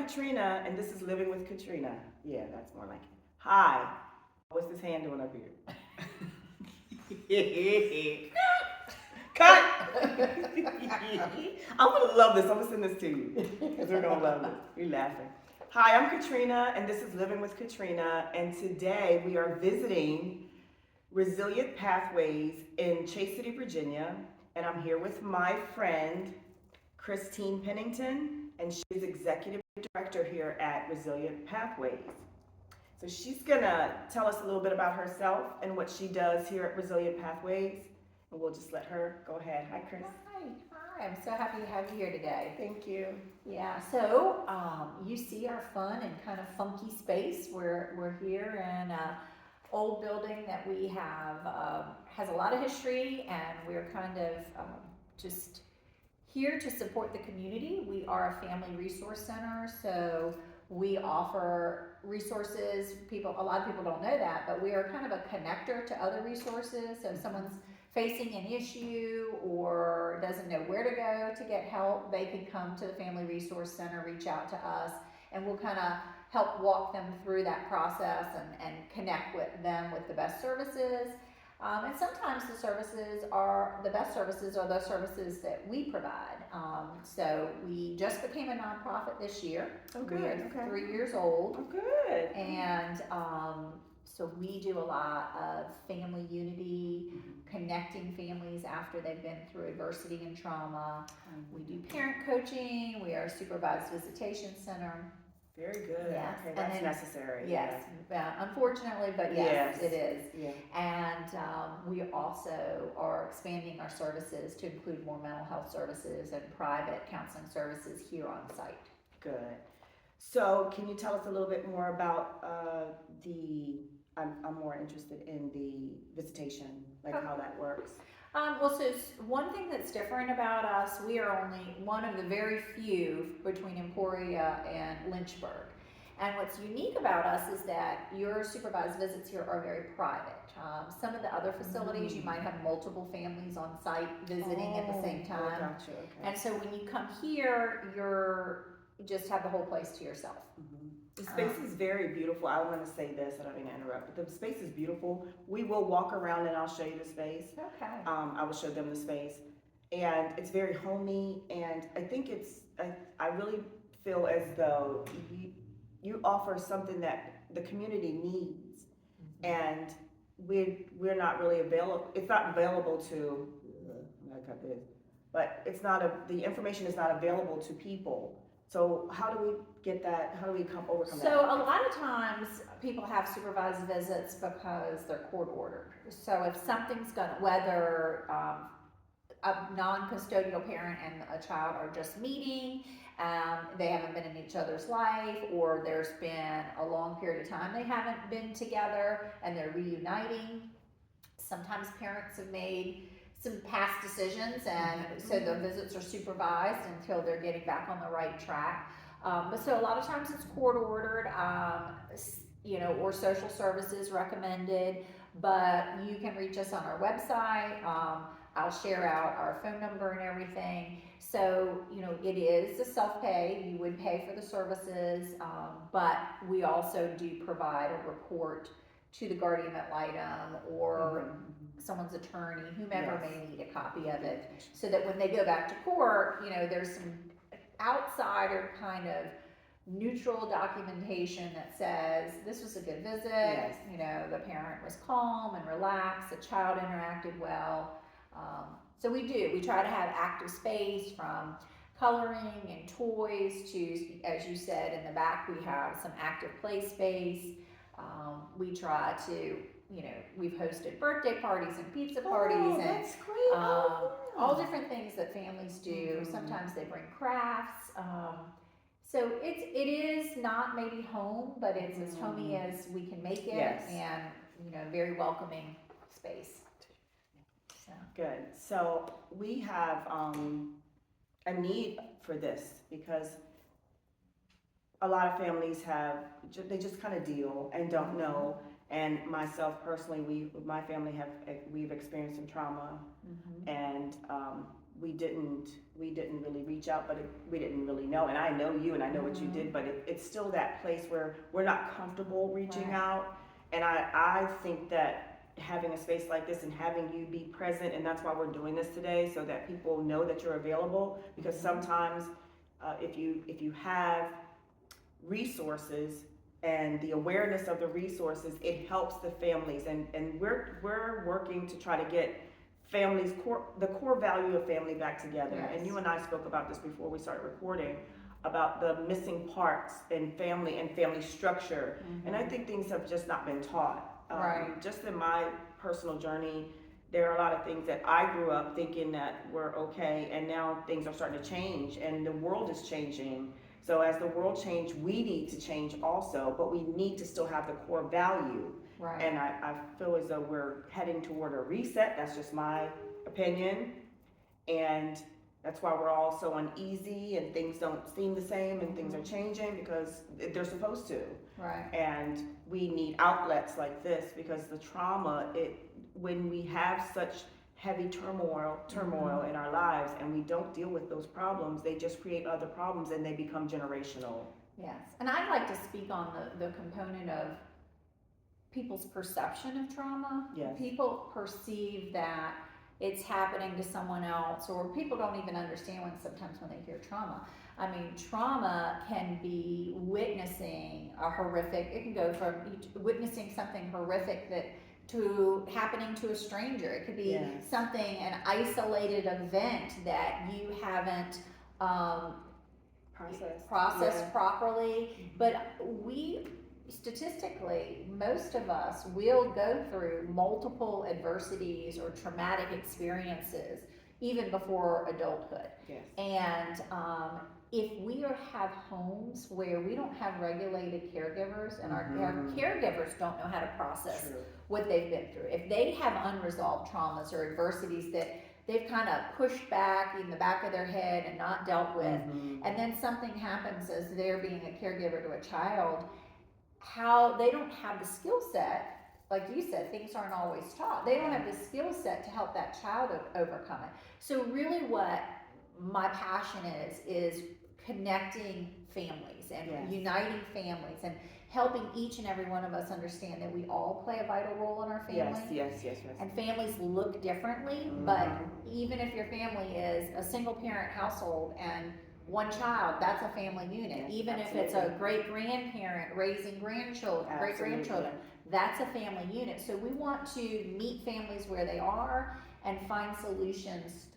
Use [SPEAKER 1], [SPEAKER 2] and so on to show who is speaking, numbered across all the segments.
[SPEAKER 1] Katrina, and this is Living with Katrina. Yeah, that's more like it. Hi. What's this hand doing up here? Cut! I'm gonna love this. I'm gonna send this to you because we're gonna love it. You're laughing. Hi, I'm Katrina, and this is Living with Katrina, and today we are visiting Resilient Pathways in Chase City, Virginia, and I'm here with my friend Christine Pennington, and she's executive director here at Resilient Pathways. So she's gonna tell us a little bit about herself and what she does here at Resilient Pathways, and we'll just let her go ahead. Hi, Chris.
[SPEAKER 2] Hi, I'm so happy to have you here today.
[SPEAKER 1] Thank you.
[SPEAKER 2] Yeah, so you see our fun and kind of funky space. We're here in an old building that we have has a lot of history, and we're kind of just here to support the community. We are a family resource center, so we offer resources. A lot of people don't know that, but we are kind of a connector to other resources. So if someone's facing an issue or doesn't know where to go to get help, they can come to the Family Resource Center, reach out to us, and we'll kind of help walk them through that process and connect with them with the best services. And sometimes the best services are the services that we provide. So we just became a nonprofit this year.
[SPEAKER 1] Oh, good.
[SPEAKER 2] We are
[SPEAKER 1] Okay.
[SPEAKER 2] 3 years old.
[SPEAKER 1] Oh, good.
[SPEAKER 2] And so we do a lot of family unity, connecting families after they've been through adversity and trauma. We do parent coaching. We are a supervised visitation center.
[SPEAKER 1] Very good.
[SPEAKER 2] Yes.
[SPEAKER 1] Okay,
[SPEAKER 2] And
[SPEAKER 1] that's
[SPEAKER 2] then-
[SPEAKER 1] necessary.
[SPEAKER 2] Yes, unfortunately, but yes, it is.
[SPEAKER 1] Yeah.
[SPEAKER 2] And we also are expanding our services to include more mental health services and private counseling services here on site.
[SPEAKER 1] Good. So, can you tell us a little bit more about I'm more interested in the visitation, like how that works.
[SPEAKER 2] So one thing that's different about us, we are only one of the very few between Emporia and Lynchburg. And what's unique about us is that your supervised visits here are very private. Some of the other facilities, you might have multiple families on site visiting at the same time.
[SPEAKER 1] Gotcha. Okay.
[SPEAKER 2] And so when you come here, you just have the whole place to yourself.
[SPEAKER 1] The space is very beautiful. I want to say this, I don't mean to interrupt, but the space is beautiful. We will walk around and I'll show you the space.
[SPEAKER 2] Okay.
[SPEAKER 1] I will show them the space. And it's very homey, and I think I really feel as though you offer something that the community needs, and we're not really available. It's not available to. I got this, but the information is not available to people. So how do we get that? How do we overcome that?
[SPEAKER 2] So a lot of times people have supervised visits because they're court ordered. So if something's whether a non-custodial parent and a child are just meeting, they haven't been in each other's life, or there's been a long period of time they haven't been together and they're reuniting. Sometimes parents have made some past decisions, and so the visits are supervised until they're getting back on the right track. But so a lot of times it's court ordered, or social services recommended, but you can reach us on our website. I'll share out our phone number and everything. So, it is a self-pay. You would pay for the services, but we also do provide a report to the guardian ad litem or someone's attorney, whomever may need a copy of it, so that when they go back to court, there's some outsider kind of neutral documentation that says this was a good visit.
[SPEAKER 1] Yes.
[SPEAKER 2] The parent was calm and relaxed, the child interacted well. So we try to have active space, from coloring and toys to, as you said, in the back we have some active play space. We try to, we've hosted birthday parties and pizza parties, and
[SPEAKER 1] that's great.
[SPEAKER 2] all different things that families do. Sometimes they bring crafts. So it is not maybe home, but it's as homey as we can make it.
[SPEAKER 1] Yes.
[SPEAKER 2] And very welcoming space. So.
[SPEAKER 1] Good. So we have a need for this because a lot of families they just kind of deal and don't know. And myself personally, my family we've experienced some trauma, and we didn't really reach out, but we didn't really know. And I know you, and I know what you did, but it's still that place where we're not comfortable reaching out. And I think that having a space like this and having you be present, and that's why we're doing this today, so that people know that you're available. Because sometimes if you have resources and the awareness of the resources, it helps the families. And we're working to try to get families the core value of family back together.
[SPEAKER 2] Yes.
[SPEAKER 1] And you and I spoke about this before we started recording, about the missing parts in family and family structure. And I think things have just not been taught. Just in my personal journey, there are a lot of things that I grew up thinking that were okay, and now things are starting to change, and the world is changing. So as the world changes, we need to change also, but we need to still have the core value. And I feel as though we're heading toward a reset. That's just my opinion. And that's why we're all so uneasy, and things don't seem the same, and things are changing because they're supposed to. And we need outlets like this, because the trauma, when we have such heavy turmoil in our lives and we don't deal with those problems, they just create other problems and they become generational.
[SPEAKER 2] Yes, and I'd like to speak on the component of people's perception of trauma. People perceive that it's happening to someone else, or people don't even understand sometimes when they hear trauma. I mean, trauma can be witnessing a horrific, it can go from witnessing something horrific to happening to a stranger. It could be something, an isolated event that you haven't processed properly. But statistically, most of us will go through multiple adversities or traumatic experiences even before adulthood. And if we have homes where we don't have regulated caregivers, and our caregivers don't know how to process what they've been through, if they have unresolved traumas or adversities that they've kind of pushed back in the back of their head and not dealt with, and then something happens as they're being a caregiver to a child, how they don't have the skill set, like you said, things aren't always taught. They don't have the skill set to help that child overcome it. So really what my passion is connecting families and uniting families and helping each and every one of us understand that we all play a vital role in our family.
[SPEAKER 1] Yes.
[SPEAKER 2] And families look differently, but even if your family is a single parent household and one child, that's a family unit. Even if it's a great grandparent raising grandchildren, great grandchildren, that's a family unit. So we want to meet families where they are and find solutions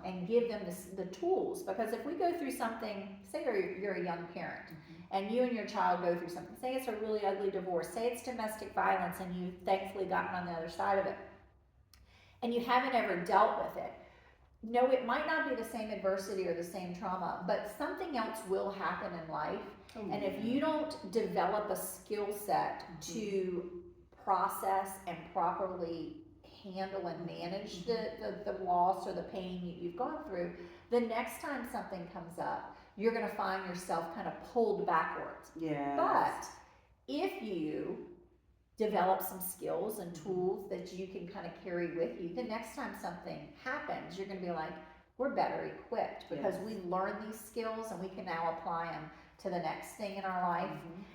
[SPEAKER 2] and give them the tools. Because if we go through something, say you're a young parent and you and your child go through something, say it's a really ugly divorce, say it's domestic violence and you've thankfully gotten on the other side of it, and you haven't ever dealt with it. No, it might not be the same adversity or the same trauma, but something else will happen in life. And if you don't develop a skill set to process and properly handle and manage the loss or the pain you've gone through, the next time something comes up, you're going to find yourself kind of pulled backwards. But if you develop some skills and tools that you can kind of carry with you, the next time something happens, you're going to be like, we're better equipped because we learned these skills and we can now apply them to the next thing in our life.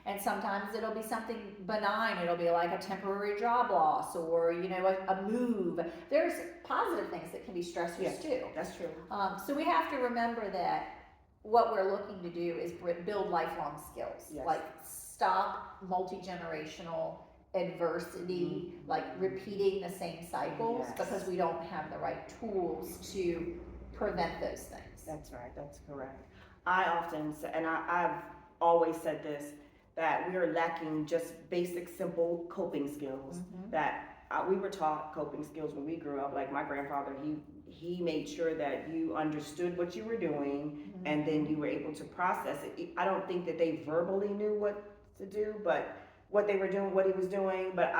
[SPEAKER 2] And sometimes it'll be something benign. It'll be like a temporary job loss or, a move. There's positive things that can be stressors too.
[SPEAKER 1] That's true.
[SPEAKER 2] So we have to remember that what we're looking to do is build lifelong skills. Like stop multi-generational adversity, like repeating the same cycles because we don't have the right tools to prevent those things.
[SPEAKER 1] That's right, that's correct. I often say, and I've always said this, that we are lacking just basic, simple coping skills. That we were taught coping skills when we grew up. Like my grandfather, he made sure that you understood what you were doing and then you were able to process it. I don't think that they verbally knew what to do, but what they were doing, what he was doing, but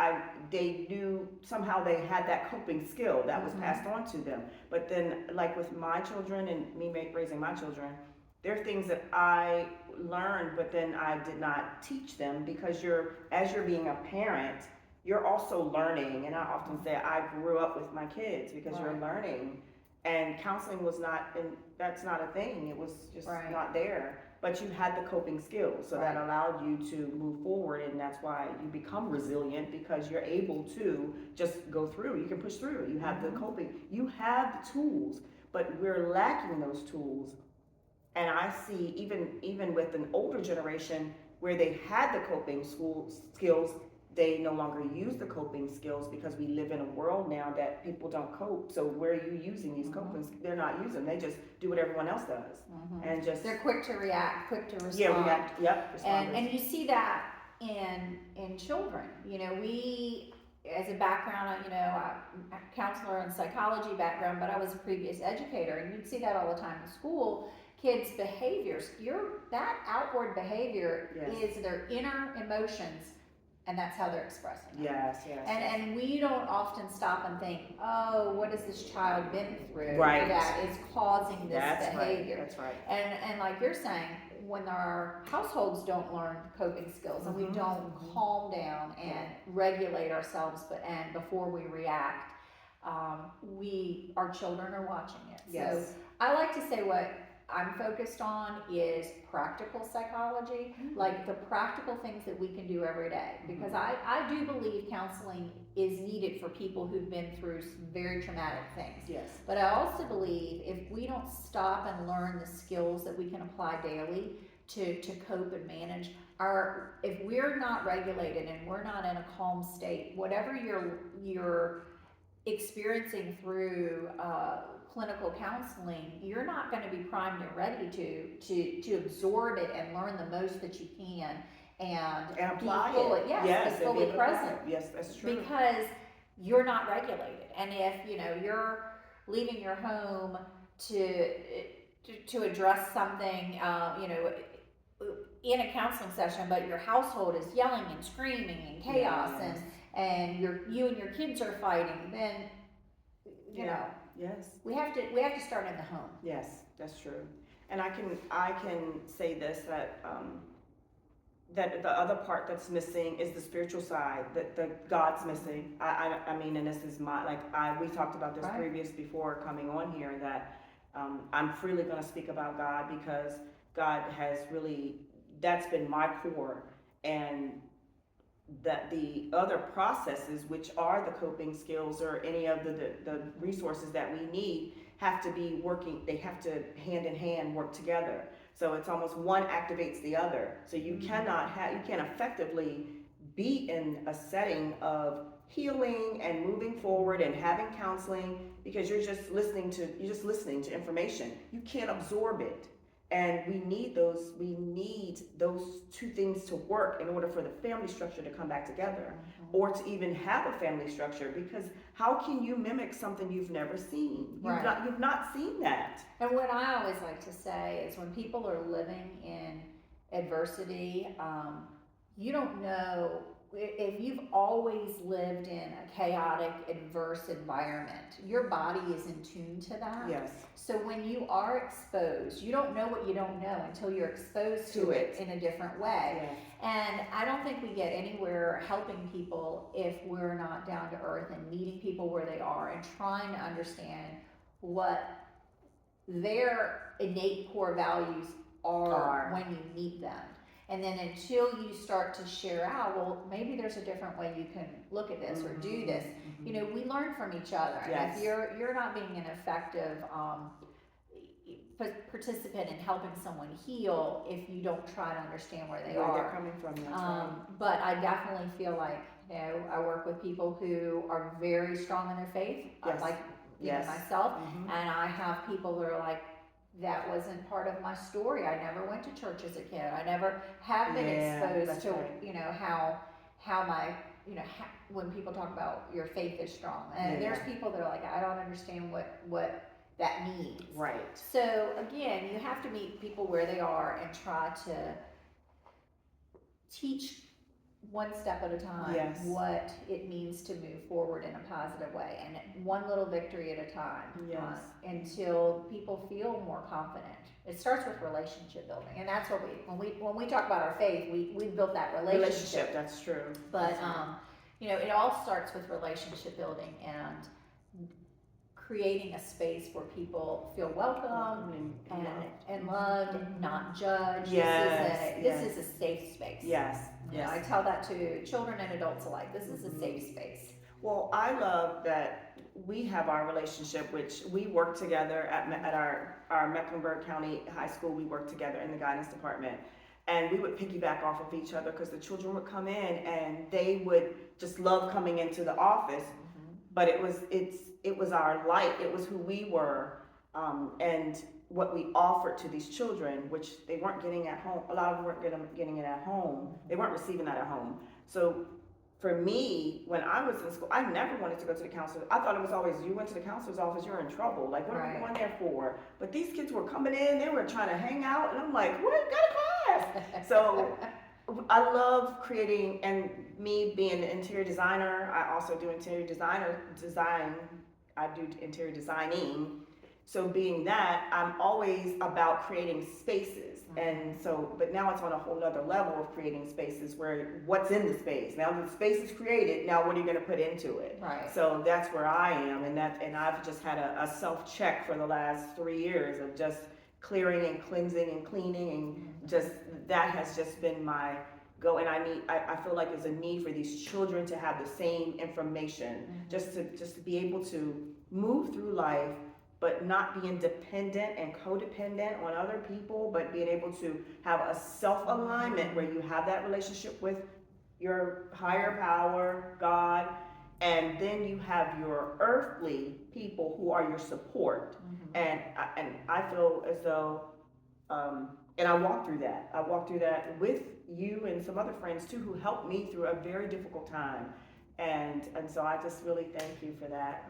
[SPEAKER 1] they knew somehow they had that coping skill that was passed on to them. But then, like with my children and me raising my children, there are things that I learned, but then I did not teach them because as you're being a parent, you're also learning. And I often say I grew up with my kids because you're learning. and counseling was not, and that's not a thing, it was just
[SPEAKER 2] Right.
[SPEAKER 1] not there. But you had the coping skills, so that
[SPEAKER 2] Right.
[SPEAKER 1] allowed you to move forward, and that's why you become resilient, because you're able to just go through, you can push through, you have the coping, you have the tools, but we're lacking those tools. And I see even with an older generation where they had the coping skills, they no longer use the coping skills, because we live in a world now that people don't cope. So where are you using these coping? They're not using them. They just do what everyone else does, and just
[SPEAKER 2] They're quick to react, quick to respond.
[SPEAKER 1] yeah, react. Yep,
[SPEAKER 2] And you see that in children. You know, we, as a background, you know, I'm a counselor and psychology background, but I was a previous educator, and you'd see that all the time in school. Kids' behaviors, that outward behavior
[SPEAKER 1] Yes.
[SPEAKER 2] is their inner emotions, and that's how they're expressing it.
[SPEAKER 1] yes, yes.
[SPEAKER 2] And we don't often stop and think, oh, what has this child been through
[SPEAKER 1] Right.
[SPEAKER 2] that is causing this
[SPEAKER 1] That's
[SPEAKER 2] behavior?
[SPEAKER 1] right. That's right.
[SPEAKER 2] And like you're saying, when our households don't learn coping skills and we don't calm down and regulate ourselves, and before we react, our children are watching it.
[SPEAKER 1] Yes.
[SPEAKER 2] So I like to say what I'm focused on is practical psychology, like the practical things that we can do every day. Because I do believe counseling is needed for people who've been through some very traumatic things.
[SPEAKER 1] Yes.
[SPEAKER 2] But I also believe if we don't stop and learn the skills that we can apply daily to cope and manage, if we're not regulated and we're not in a calm state, whatever you're experiencing through clinical counseling, you're not going to be primed and ready to absorb it and learn the most that you can and
[SPEAKER 1] apply
[SPEAKER 2] be fully,
[SPEAKER 1] it.
[SPEAKER 2] Yes, be fully present.
[SPEAKER 1] Yes, that's true.
[SPEAKER 2] Because you're not regulated, and if you know you're leaving your home to address something, you know, in a counseling session, but your household is yelling and screaming and chaos,
[SPEAKER 1] Yes.
[SPEAKER 2] and you and your kids are fighting, then you know.
[SPEAKER 1] Yes.
[SPEAKER 2] We have to start in the home.
[SPEAKER 1] Yes, that's true. And I can say this, that that the other part that's missing is the spiritual side, that the God's missing. I mean, and this is we talked about this
[SPEAKER 2] Right.
[SPEAKER 1] before coming on here, that I'm freely going to speak about God, because God has really, that's been my core, and that the other processes, which are the coping skills or any of the resources that we need, have to be working, they have to hand in hand work together. So it's almost one activates the other. So you can't effectively be in a setting of healing and moving forward and having counseling, because you're just listening to information. You can't absorb it. And we need those two things to work in order for the family structure to come back together, or to even have a family structure, because how can you mimic something you've never seen? You've not seen that.
[SPEAKER 2] And what I always like to say is, when people are living in adversity, you don't know if you've always lived in a chaotic, adverse environment. Your body is in tune to that.
[SPEAKER 1] Yes.
[SPEAKER 2] So when you are exposed, you don't know what you don't know until you're exposed to it in a different way.
[SPEAKER 1] Yes.
[SPEAKER 2] And I don't think we get anywhere helping people if we're not down to earth and meeting people where they are and trying to understand what their innate core values are when you meet them. And then until you start to share out, well, maybe there's a different way you can look at this or do this. You know, we learn from each other.
[SPEAKER 1] Yes.
[SPEAKER 2] And if you're not being an effective participant in helping someone heal if you don't try to understand where they
[SPEAKER 1] Where
[SPEAKER 2] are.
[SPEAKER 1] they're coming from. That's right.
[SPEAKER 2] But I definitely feel like, you know, I work with people who are very strong in their faith,
[SPEAKER 1] Yes.
[SPEAKER 2] like you know, myself, and I have people that are like, that wasn't part of my story. I never went to church as a kid. I never have been exposed to, you know, how my, you know, when people talk about your faith is strong. And there's people that are like, I don't understand what that means.
[SPEAKER 1] Right.
[SPEAKER 2] So again, you have to meet people where they are and try to teach one step at a time what it means to move forward in a positive way, and one little victory at a time, until people feel more confident. It starts with relationship building, and that's what when we talk about our faith, we built that relationship.
[SPEAKER 1] That's true.
[SPEAKER 2] But you know, it all starts with relationship building and creating a space where people feel welcome and loved, not judged.
[SPEAKER 1] Yes,
[SPEAKER 2] This is a safe space.
[SPEAKER 1] Yes,
[SPEAKER 2] You know, I tell that to children and adults alike. This is a safe space.
[SPEAKER 1] Well, I love that we have our relationship, which we work together at our Mecklenburg County High School. We work together in the guidance department, and we would piggyback off of each other because the children would come in and they would just love coming into the office. But it was our light. It was who we were, and what we offered to these children, which they weren't getting at home. A lot of them weren't getting it at home. They weren't receiving that at home. So for me, when I was in school, I never wanted to go to the counselor. I thought it was always, you went to the counselor's office, you're in trouble. Like, what are you going there for? But these kids were coming in, they were trying to hang out, and I'm like, what? Got a class. So I love creating, and me being an interior designer, I also do interior design. I do interior designing. So being that, I'm always about creating spaces. And so, but now it's on a whole nother level of creating spaces where what's in the space. Now the space is created, now what are you gonna put into it?
[SPEAKER 2] Right.
[SPEAKER 1] So that's where I am, and I've just had a self-check for the last 3 years of just clearing and cleansing and cleaning, and just, that has just been my go. And I feel like there's a need for these children to have the same information, just to be able to move through life, but not being dependent and codependent on other people, but being able to have a self-alignment where you have that relationship with your higher power, God, and then you have your earthly people who are your support. And I feel as though, and I walked through that. I walked through that with you and some other friends too, who helped me through a very difficult time. And so I just really thank you for that,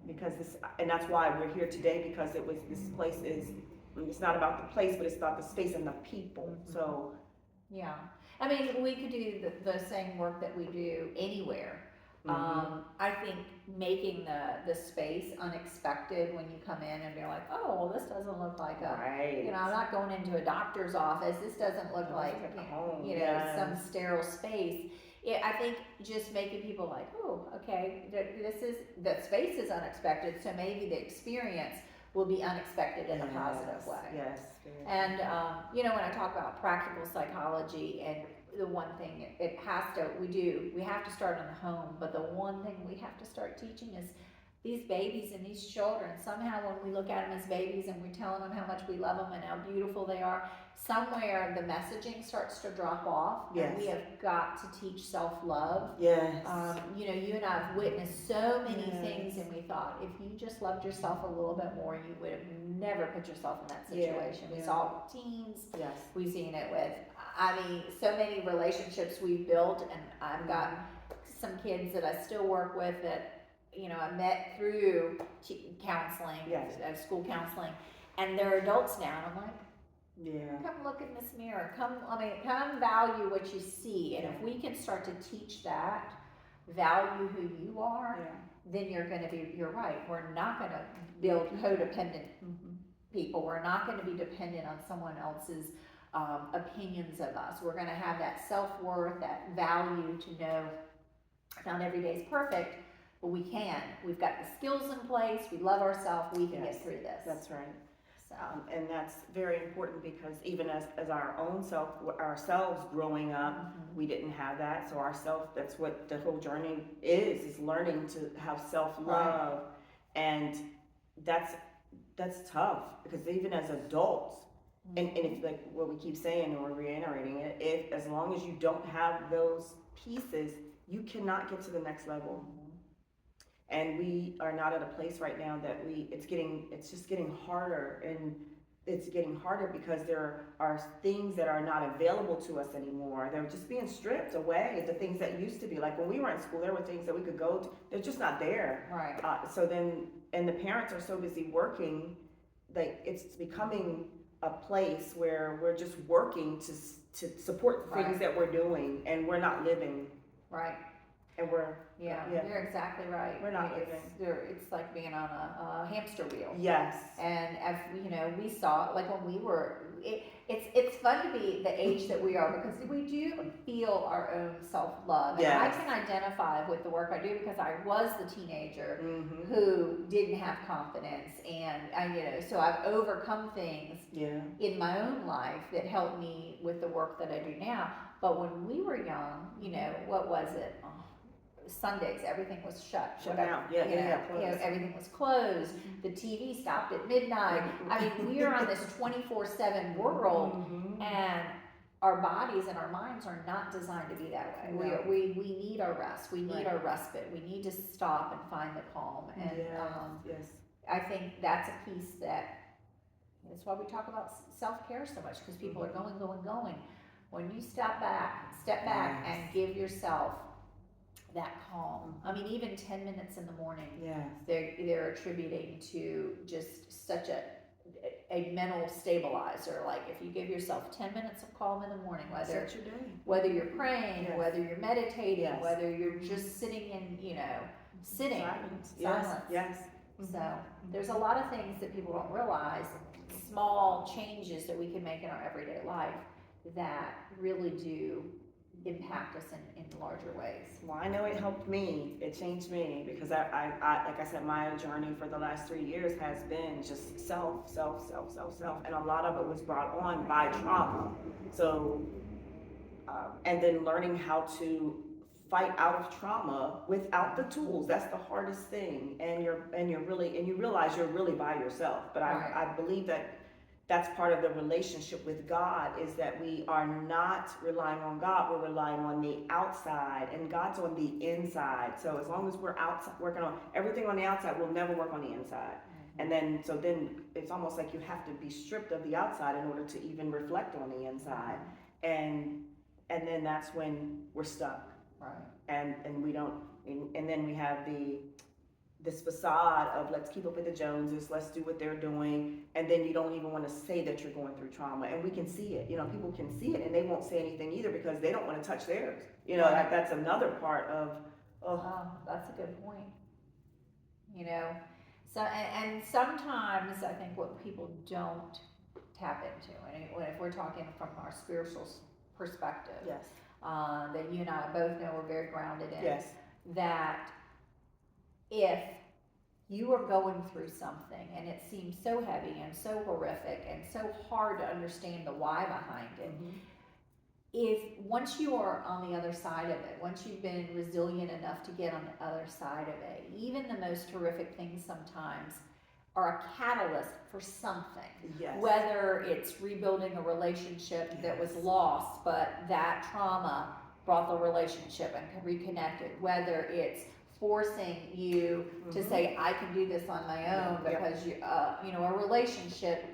[SPEAKER 1] because and that's why we're here today, because this place is, it's not about the place, but it's about the space and the people. So
[SPEAKER 2] yeah, I mean, we could do the same work that we do anywhere. I think making the space unexpected when you come in and you're like, oh, well, this doesn't look like
[SPEAKER 1] right.
[SPEAKER 2] You know, I'm not going into a doctor's office. This doesn't look like
[SPEAKER 1] home.
[SPEAKER 2] You know, some sterile space. I think just making people like, oh, okay, the space is unexpected, so maybe the experience will be unexpected in a positive way.
[SPEAKER 1] Yes.
[SPEAKER 2] And you know, when I talk about practical psychology, and the one thing we have to start in the home, but the one thing we have to start teaching is these babies and these children, somehow when we look at them as babies and we're telling them how much we love them and how beautiful they are, somewhere the messaging starts to drop off.
[SPEAKER 1] Yes.
[SPEAKER 2] And we have got to teach self-love.
[SPEAKER 1] Yes.
[SPEAKER 2] You know, you and I have witnessed so many things, and we thought if you just loved yourself a little bit more, you would have never put yourself in that situation. We saw it with teens.
[SPEAKER 1] Yes.
[SPEAKER 2] We've seen it with, I mean, so many relationships we've built, and I've got some kids that I still work with that, you know, I met through counseling, school counseling, and they're adults now, and I'm like, come look in this mirror, come value what you see, and if we can start to teach that, value who you are, then you're right, we're not gonna build codependent people, we're not gonna be dependent on someone else's opinions of us, we're gonna have that self-worth, that value to know not every day is perfect, but we can. We've got the skills in place. We love ourselves. We can get through this.
[SPEAKER 1] That's right.
[SPEAKER 2] So,
[SPEAKER 1] and that's very important, because even as our own self, ourselves growing up, we didn't have that. So that's what the whole journey is learning to have self-love. And that's tough, because even as adults, and if, like what we keep saying, and we're reiterating it, as long as you don't have those pieces, you cannot get to the next level. And we are not at a place right now that it's just getting harder, and it's getting harder because there are things that are not available to us anymore. They're just being stripped away. The things that used to be, like when we were in school, there were things that we could go to, they're just not there.
[SPEAKER 2] right.
[SPEAKER 1] So then, and the parents are so busy working, like it's becoming a place where we're just working to support the things that we're doing, and we're not living.
[SPEAKER 2] Right.
[SPEAKER 1] And
[SPEAKER 2] Yeah,
[SPEAKER 1] Yeah.
[SPEAKER 2] you're exactly right.
[SPEAKER 1] We're not
[SPEAKER 2] It's like being on a hamster wheel.
[SPEAKER 1] Yes.
[SPEAKER 2] And as you know, we saw like when we were. It's fun to be the age that we are because we do feel our own self love. And I
[SPEAKER 1] Yes.
[SPEAKER 2] can identify with the work I do because I was the teenager
[SPEAKER 1] Mm-hmm.
[SPEAKER 2] who didn't have confidence, and so I've overcome things
[SPEAKER 1] Yeah.
[SPEAKER 2] in my own life that helped me with the work that I do now. But when we were young, what was it? Oh, Sundays, everything was shut.
[SPEAKER 1] Shut
[SPEAKER 2] Whatever,
[SPEAKER 1] down. Yeah. Closed.
[SPEAKER 2] everything was closed. The TV stopped at midnight. I mean, we are on this 24/7 world,
[SPEAKER 1] Mm-hmm.
[SPEAKER 2] and our bodies and our minds are not designed to be that way.
[SPEAKER 1] No.
[SPEAKER 2] We need our rest. We need
[SPEAKER 1] Right.
[SPEAKER 2] our respite. We need to stop and find the calm. And
[SPEAKER 1] Yes.
[SPEAKER 2] I think that's a piece that's why we talk about self-care so much, because people are going. When you step back
[SPEAKER 1] Yes.
[SPEAKER 2] and give yourself that calm. I mean, even 10 minutes in the morning,
[SPEAKER 1] Yes.
[SPEAKER 2] they're attributing to just such a mental stabilizer. Like if you give yourself 10 minutes of calm in the morning,
[SPEAKER 1] Set your day.
[SPEAKER 2] whether you're praying,
[SPEAKER 1] Yes.
[SPEAKER 2] whether you're meditating,
[SPEAKER 1] Yes.
[SPEAKER 2] whether you're just sitting in, sitting.
[SPEAKER 1] Silence.
[SPEAKER 2] Silence.
[SPEAKER 1] Yes.
[SPEAKER 2] So there's a lot of things that people don't realize, small changes that we can make in our everyday life that really do impact us in larger ways.
[SPEAKER 1] Well, I know it helped me. It changed me because I like I said, my journey for the last 3 years has been just self, and a lot of it was brought on by trauma. So, and then learning how to fight out of trauma without the tools. That's the hardest thing. And you realize you're really by yourself. But
[SPEAKER 2] Right.
[SPEAKER 1] I believe that that's part of the relationship with God, is that we are not relying on God, we're relying on the outside, and God's on the inside. So as long as we're outside working on everything on the outside, we'll never work on the inside. And then it's almost like you have to be stripped of the outside in order to even reflect on the inside. And then that's when we're stuck.
[SPEAKER 2] Right.
[SPEAKER 1] And we don't, and then we have this facade of let's keep up with the Joneses, let's do what they're doing, and then you don't even want to say that you're going through trauma, and we can see it. People can see it, and they won't say anything either because they don't want to touch theirs. That's another part of.
[SPEAKER 2] Oh, that's a good point. So and sometimes I think what people don't tap into, and if we're talking from our spiritual perspective,
[SPEAKER 1] Yes.
[SPEAKER 2] That you and I both know we're very grounded in.
[SPEAKER 1] Yes.
[SPEAKER 2] That if you are going through something and it seems so heavy and so horrific and so hard to understand the why behind it, if once you are on the other side of it, once you've been resilient enough to get on the other side of it, even the most horrific things sometimes are a catalyst for something.
[SPEAKER 1] Yes.
[SPEAKER 2] Whether it's rebuilding a relationship that was lost, but that trauma brought the relationship and reconnected. Whether it's forcing you to say, I can do this on my own because a relationship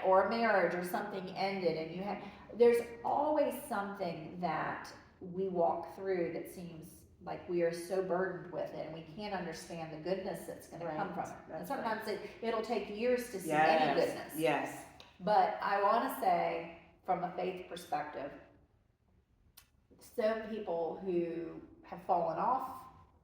[SPEAKER 2] or a marriage or something ended, and there's always something that we walk through that seems like we are so burdened with it, and we can't understand the goodness that's going to come from it. And sometimes it'll take years to see any goodness.
[SPEAKER 1] Yes.
[SPEAKER 2] But I want to say, from a faith perspective, some people who have fallen off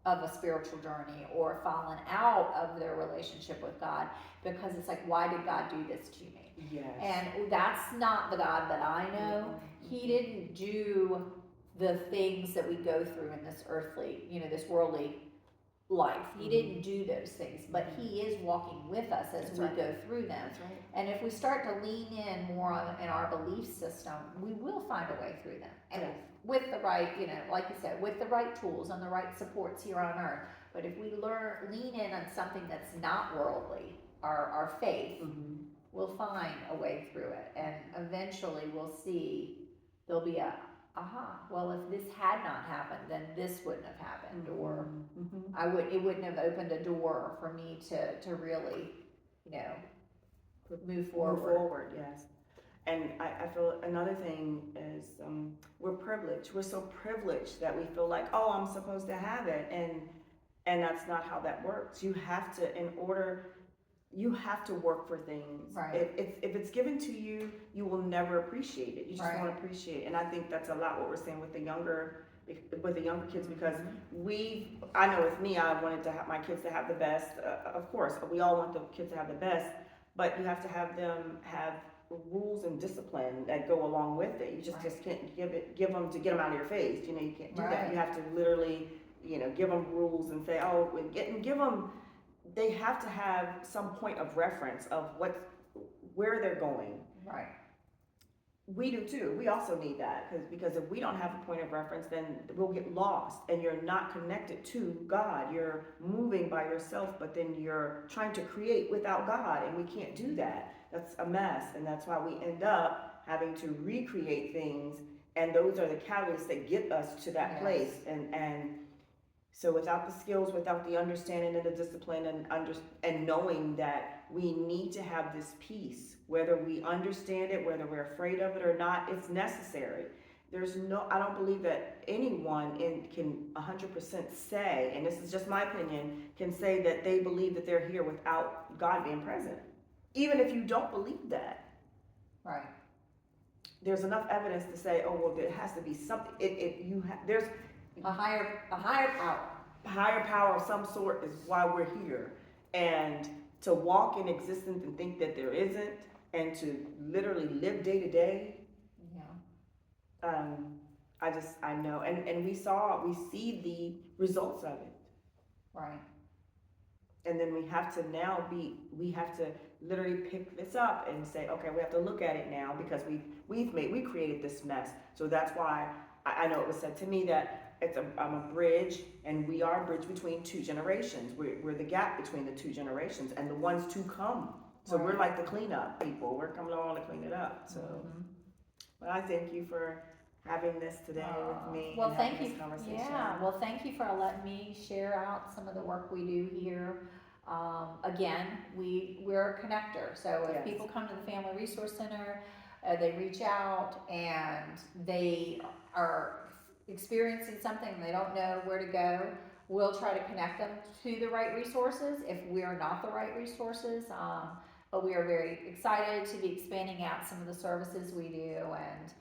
[SPEAKER 2] of a spiritual journey or fallen out of their relationship with God because it's like, why did God do this to me?
[SPEAKER 1] Yes.
[SPEAKER 2] And that's not the God that I know. He didn't do the things that we go through in this earthly, this worldly life. He didn't do those things, but He is walking with us as we go through them.
[SPEAKER 1] That's right.
[SPEAKER 2] And if we start to lean in more in our belief system, we will find a way through them. And with the right, like you said, with the right tools and the right supports here on earth. But if we lean in on something that's not worldly, our faith, we'll find a way through it. And eventually we'll see there'll be well, if this had not happened, then this wouldn't have happened, or it wouldn't have opened a door for me to really, move forward.
[SPEAKER 1] Move forward, yes. And I feel another thing is we're privileged. We're so privileged that we feel like, oh, I'm supposed to have it, and that's not how that works. You have to work for things.
[SPEAKER 2] Right.
[SPEAKER 1] If it's given to you, you will never appreciate it. You just
[SPEAKER 2] Right.
[SPEAKER 1] won't appreciate it. And I think that's a lot what we're saying with the younger with the younger kids, because I know with me, I wanted to have my kids to have the best. Of course, we all want the kids to have the best, but you have to have them have rules and discipline that go along with it. You just can't give them to get them out of your face. You know, you can't do that. You have to literally, give them rules and say, give them. They have to have some point of reference of where they're going.
[SPEAKER 2] Right.
[SPEAKER 1] We do too. We also need that because if we don't have a point of reference, then we'll get lost and you're not connected to God. You're moving by yourself, but then you're trying to create without God, and we can't do that. That's a mess, and that's why we end up having to recreate things, and those are the catalysts that get us to that place. And so without the skills, without the understanding and the discipline and knowing that we need to have this peace, whether we understand it, whether we're afraid of it or not, it's necessary. I don't believe that anyone can 100% say, and this is just my opinion, can say that they believe that they're here without God being present. Even if you don't believe that.
[SPEAKER 2] Right.
[SPEAKER 1] There's enough evidence to say, there has to be something. There's
[SPEAKER 2] a higher power.
[SPEAKER 1] Higher power of some sort is why we're here. And to walk in existence and think that there isn't, and to literally live day to day. Yeah. I know. And we see the results of it. Right. And then we have to literally pick this up and say, okay, we have to look at it now because we created this mess. So that's why I know it was said to me that I'm a bridge, and we are a bridge between two generations. We're the gap between the two generations and the ones to come. So we're like the cleanup people. We're coming along to clean it up. So, but I thank you for having this today with me.
[SPEAKER 2] Well, thank you. Yeah. Well, thank you for letting me share out some of the work we do here. Again, we're a connector. So if people come to the Family Resource Center, they reach out and they are experiencing something and they don't know where to go, we'll try to connect them to the right resources if we are not the right resources. But we are very excited to be expanding out some of the services we do, and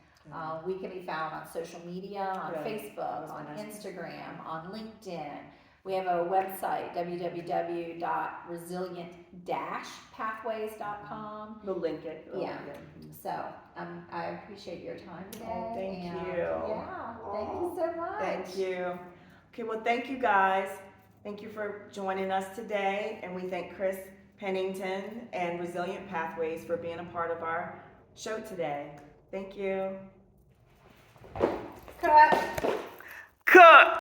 [SPEAKER 2] we can be found on social media, on Facebook, on Instagram, on LinkedIn. We have a website, www.resilient-pathways.com.
[SPEAKER 1] We'll link it.
[SPEAKER 2] So I appreciate your time today.
[SPEAKER 1] Thank you.
[SPEAKER 2] Yeah, thank you so much.
[SPEAKER 1] Thank you. Okay, well, thank you guys. Thank you for joining us today, and we thank Chris Pennington and Resilient Pathways for being a part of our show today. Thank you.
[SPEAKER 2] Cut.
[SPEAKER 1] Cut.